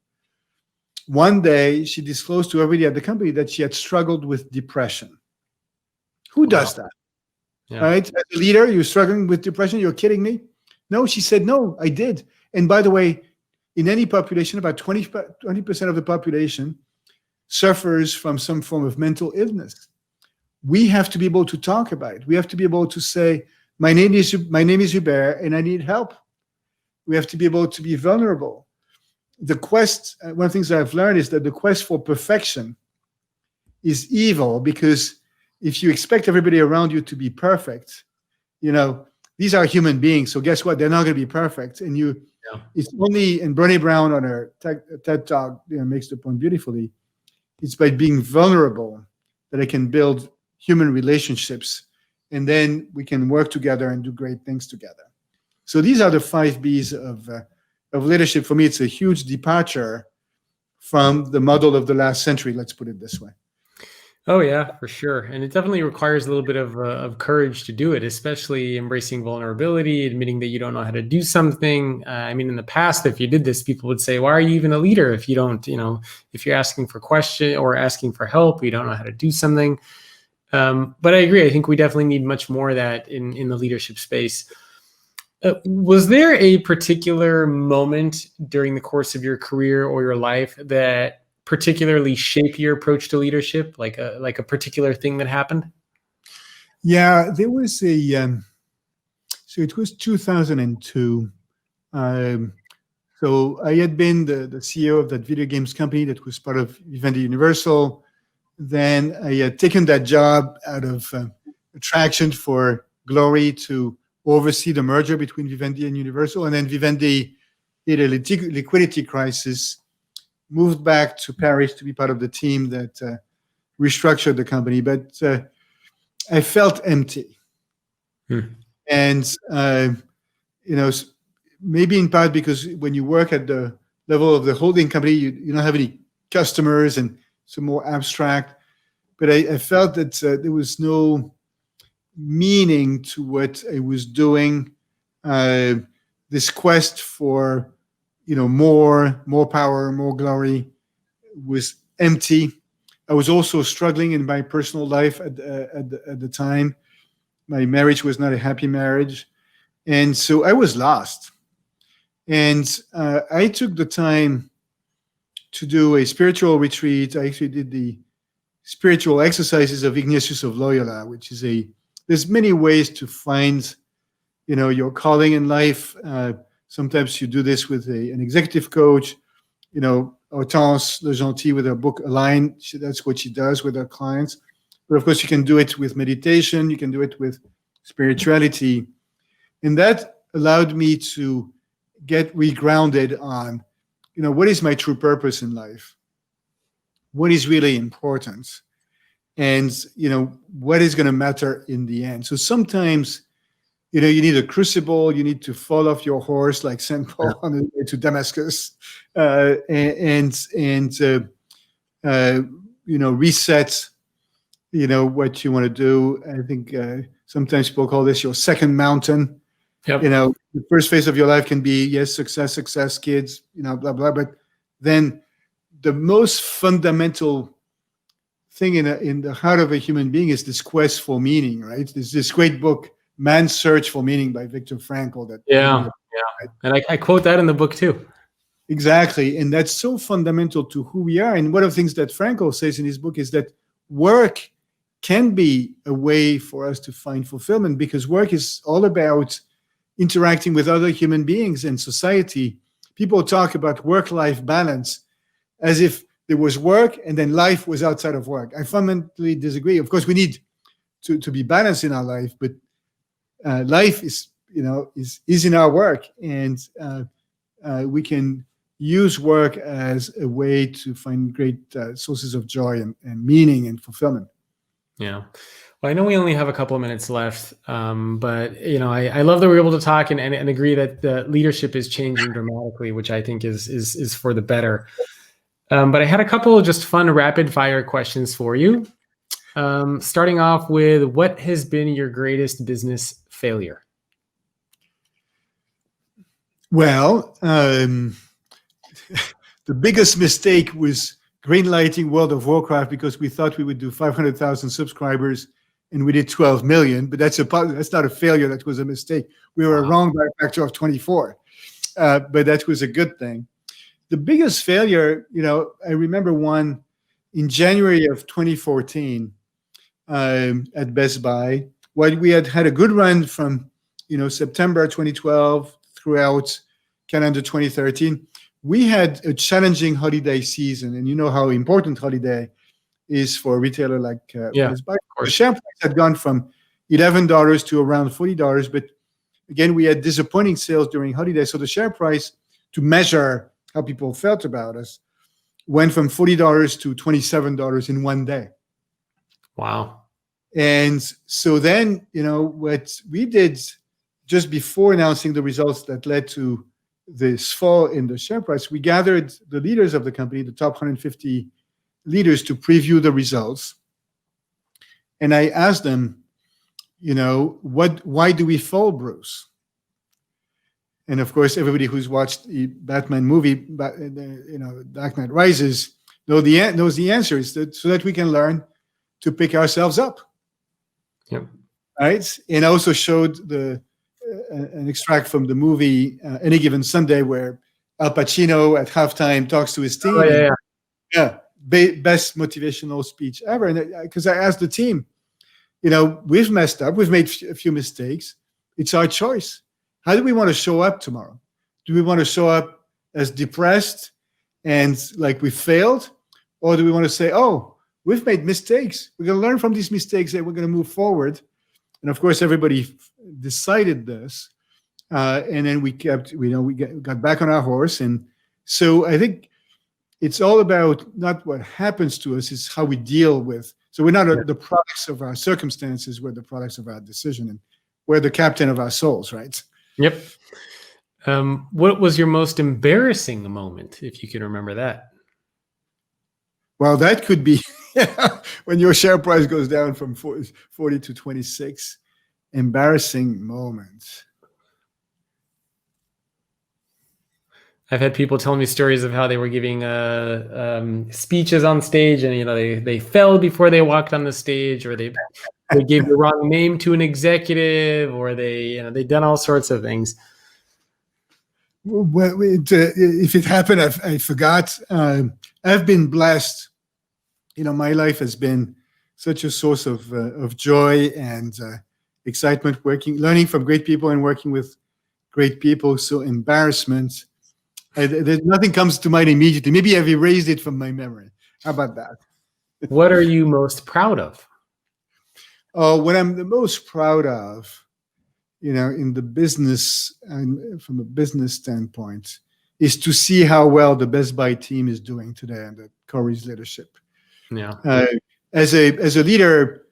One day, she disclosed to everybody at the company that she had struggled with depression. Who does that? Yeah. Right? As a leader, you're struggling with depression? You're kidding me? No, she said, no, I did. And by the way, in any population, about 20% of the population suffers from some form of mental illness. We have to be able to talk about it. We have to be able to say, my name is Hubert, and I need help. We have to be able to be vulnerable. One of the things that I've learned is that the quest for perfection is evil, because if you expect everybody around you to be perfect, these are human beings. So guess what? They're not going to be perfect. And it's only, and Brené Brown on her TED Talk makes the point beautifully. It's by being vulnerable that I can build human relationships, and then we can work together and do great things together. So these are the 5 B's of leadership. For me, it's a huge departure from the model of the last century, let's put it this way. Oh yeah, for sure. And it definitely requires a little bit of courage to do it, especially embracing vulnerability, admitting that you don't know how to do something. In the past, if you did this, people would say, why are you even a leader if you don't, if you're asking for question or asking for help, you don't know how to do something. But I agree. I think we definitely need much more of that in the leadership space. Was there a particular moment during the course of your career or your life that particularly shape your approach to leadership, like a particular thing that happened? Yeah, there was so it was 2002. So I had been the CEO of that video games company that was part of Vivendi Universal. Then I had taken that job out of attraction for glory to oversee the merger between Vivendi and Universal. And then Vivendi hit a liquidity crisis, moved back to Paris to be part of the team that restructured the company. But I felt empty. And, maybe in part because when you work at the level of the holding company, you don't have any customers and it's more abstract. But I felt that there was no meaning to what I was doing. This quest for more power, more glory was empty. I was also struggling in my personal life at the time. My marriage was not a happy marriage. And so I was lost. And I took the time to do a spiritual retreat. I actually did the spiritual exercises of Ignatius of Loyola, which is there's many ways to find, your calling in life. Sometimes you do this with an executive coach, Hortense Le Gentil with her book Align. That's what she does with her clients. But of course, you can do it with meditation. You can do it with spirituality. And that allowed me to get regrounded on, what is my true purpose in life? What is really important? And, what is going to matter in the end? So sometimes You need a crucible. You need to fall off your horse like St. Paul on the way to Damascus, reset. What you want to do. I think sometimes people call this your second mountain. Yep. The first phase of your life can be, yes, success, kids, blah, blah. But then the most fundamental thing in the heart of a human being is this quest for meaning, right? There's this great book, Man's Search for Meaning by Viktor Frankl. Yeah. And I quote that in the book too. Exactly. And that's so fundamental to who we are. And one of the things that Frankl says in his book is that work can be a way for us to find fulfillment, because work is all about interacting with other human beings and society. People talk about work-life balance as if there was work and then life was outside of work. I fundamentally disagree. Of course, we need to be balanced in our life, but life is in our work, and we can use work as a way to find great sources of joy and meaning and fulfillment. Yeah. Well, I know we only have a couple of minutes left, but I love that we're able to talk and agree that the leadership is changing dramatically, which I think is for the better. But I had a couple of just fun rapid fire questions for you. Starting off with, what has been your greatest business failure? Well, the biggest mistake was greenlighting World of Warcraft because we thought we would do 500,000 subscribers and we did 12 million. But that's not a failure. That was a mistake. We were wrong by a factor of 24. But that was a good thing. The biggest failure, I remember one in January of 2014 at Best Buy. While we had a good run from September 2012 throughout calendar 2013, we had a challenging holiday season, and you know how important holiday is for a retailer like Best Buy. The share price had gone from $11 to around $40, but again, we had disappointing sales during holiday, so the share price, to measure how people felt about us, went from $40 to $27 in one day. Wow. And so then, what we did just before announcing the results that led to this fall in the share price, we gathered the leaders of the company, the top 150 leaders, to preview the results. And I asked them, why do we fall, Bruce? And of course, everybody who's watched the Batman movie, Dark Knight Rises, knows the answer is so that we can learn to pick ourselves up. Yep. Right? And I also showed an extract from the movie Any Given Sunday, where Al Pacino at halftime talks to his team. Oh, yeah. Best motivational speech ever. And because I asked the team, we've messed up, we've made a few mistakes. It's our choice. How do we want to show up tomorrow? Do we want to show up as depressed and like we failed? Or do we want to say, oh, we've made mistakes. We're going to learn from these mistakes and we're going to move forward. And of course, everybody decided this. And then we got back on our horse. And so I think it's all about not what happens to us, it's how we deal with. So we're not the products of our circumstances, we're the products of our decision. And we're the captain of our souls, right? Yep. What was your most embarrassing moment, if you can remember that? Well, that could be when your share price goes down from 40 to 26. Embarrassing moment. I've had people tell me stories of how they were giving speeches on stage, and they fell before they walked on the stage, or they gave the wrong name to an executive, or they done all sorts of things. Well, if it happened, I forgot. I've been blessed. My life has been such a source of joy and excitement, learning from great people and working with great people. So embarrassment, nothing comes to mind immediately. Maybe I've erased it from my memory. How about that? What are you most proud of? What I'm the most proud of, in the business and from a business standpoint, is to see how well the Best Buy team is doing today under Corey's leadership. Yeah. As a leader,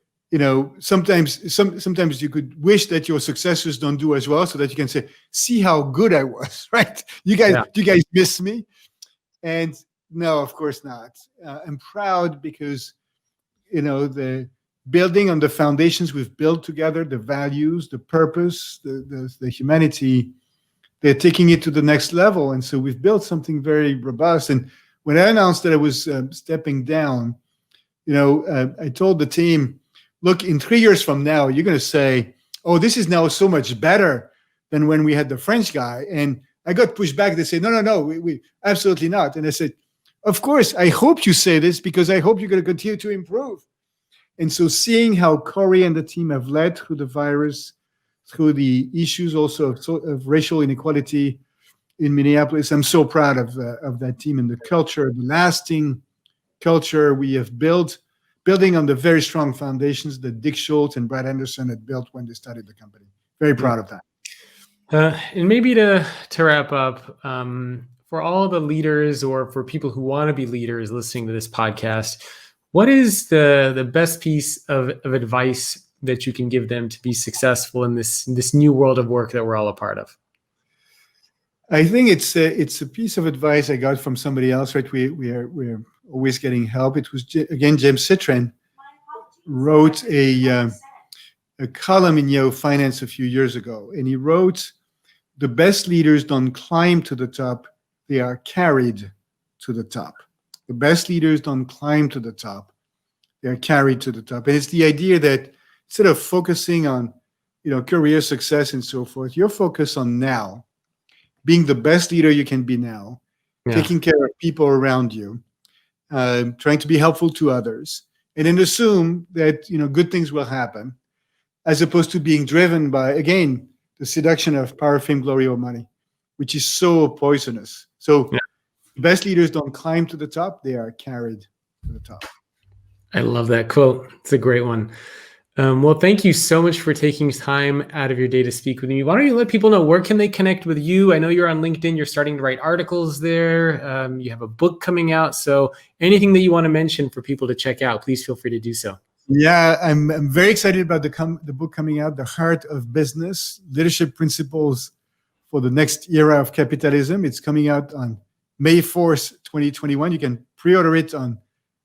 sometimes you could wish that your successors don't do as well, so that you can say, see how good I was, right? You guys miss me. And no, of course not. I'm proud because, the building on the foundations we've built together, the values, the purpose, the humanity, they're taking it to the next level. And so we've built something very robust. And when I announced that I was stepping down, I told the team, look, in 3 years from now, you're going to say, oh, this is now so much better than when we had the French guy. And I got pushed back. They said, no, we absolutely not. And I said, of course, I hope you say this because I hope you're going to continue to improve. And so seeing how Corey and the team have led through the virus, through the issues also of racial inequality in Minneapolis, I'm so proud of that team and the culture, the lasting culture we have building on the very strong foundations that Dick Schultz and Brad Anderson had built when they started the company. Very proud of that. And maybe to wrap up, for all the leaders or for people who want to be leaders listening to this podcast, what is the best piece of advice that you can give them to be successful in this new world of work that we're all a part of? I think it's a piece of advice I got from somebody else, right? We're always getting help. It was, again, James Citrin wrote a column in Yahoo Finance a few years ago, and he wrote, the best leaders don't climb to the top, they are carried to the top. The best leaders don't climb to the top, they're carried to the top. And it's the idea that instead of focusing on, career success and so forth, you're focused on now, being the best leader you can be now, taking care of people around you, trying to be helpful to others, and then assume that, good things will happen, as opposed to being driven by, again, the seduction of power, fame, glory, or money, which is so poisonous. So best leaders don't climb to the top, they are carried to the top. I love that quote. It's a great one. Well, thank you so much for taking time out of your day to speak with me. Why don't you let people know, where can they connect with you? I know you're on LinkedIn. You're starting to write articles there. You have a book coming out. So anything that you want to mention for people to check out, please feel free to do so. Yeah, I'm very excited about the book coming out, The Heart of Business, Leadership Principles for the Next Era of Capitalism. It's coming out on May 4th, 2021. You can pre-order it on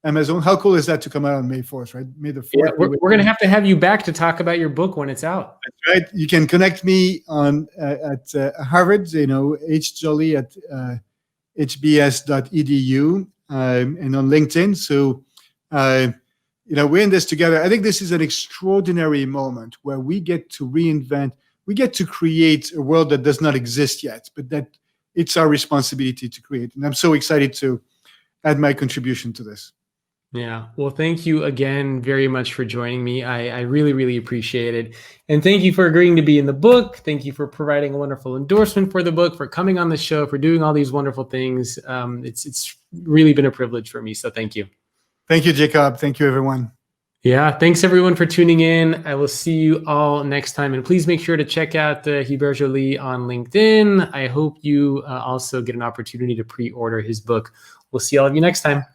Amazon. How cool is that to come out on May 4th, right? May the 4th. Yeah, we're going to have you back to talk about your book when it's out. That's right. You can connect me at Harvard, H. Joly at hbs.edu and on LinkedIn. So, we're in this together. I think this is an extraordinary moment where we get to reinvent, we get to create a world that does not exist yet, but that it's our responsibility to create. And I'm so excited to add my contribution to this. Yeah. Well, thank you again very much for joining me. I really, really appreciate it. And thank you for agreeing to be in the book. Thank you for providing a wonderful endorsement for the book, for coming on the show, for doing all these wonderful things. It's really been a privilege for me. So thank you. Thank you, Jacob. Thank you, everyone. Yeah. Thanks, everyone, for tuning in. I will see you all next time. And please make sure to check out Hubert Joly on LinkedIn. I hope you also get an opportunity to pre-order his book. We'll see all of you next time.